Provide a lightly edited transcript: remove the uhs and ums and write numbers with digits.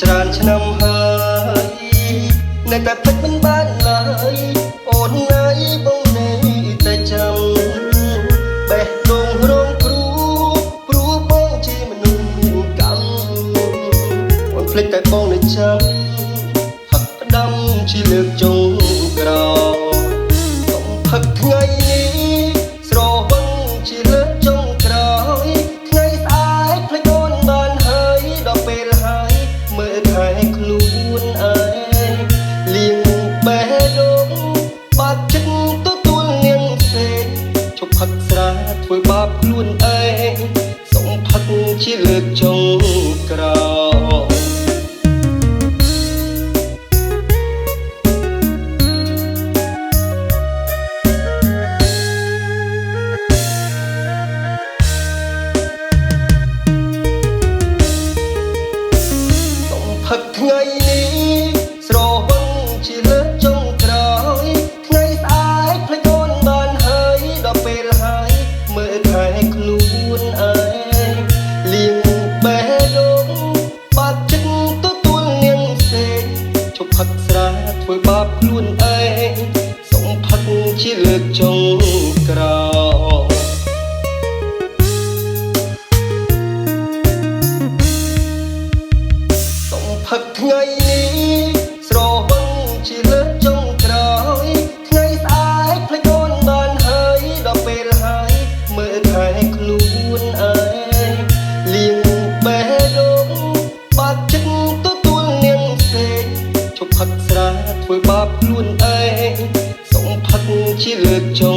ច្រើនឆ្នាំហើយនៅតែភ្លេចមិនបានឡើយអូនណាយបងនៅតែចាំបេះដូងរងគ្រូព្រោះបងជាមនុស្សមានកម្មអូនភ្លេចតែបងនៅចាំផឹកផ្ដាំជាលើកចុងក្រោយកំផឹកថ្ងៃនេះស្រវឹងជាលើកចុងក្រោយថ្ងៃស្អែកភ្លេចអូនបានហើយដល់ពេលហើយមើលថែខ្លួនឯងលៀងបេះដូងបាត់ចិត្តទទួលនាងផ្សេងជប់ផឹកស្រាធ្វើបាបខ្លួនឯងសុំផឹកជាលើកចុងក្រោយផឹកថ្ងៃនេះស្រវឹងជាលើកចុងក្រោយថ្ងៃស្អែកភ្លេចអូនបានហើយដល់ពេលហើយមើលថែខ្លួនឯងលៀងបេះដូងបាត់ចិត្តទទួលនាងផ្សេងជប់ផឹកស្រាធ្វើបាបខ្លួនឯងសុំផឹកជាលើកចុងក្រោយផឹកថ្ងៃនេះស្រវឹងជាលើកចុងក្រោយថ្ងៃស្អែកភ្លេចអូនបានហើយដល់ពេលហើយមើលថែខ្លួនឯងលៀងបេះដូងបាត់ចិត្តទទួលនាងផ្សេងជប់ផឹកស្រាធ្វើបាបខ្លួនឯងសុំផឹកជាលើកចុ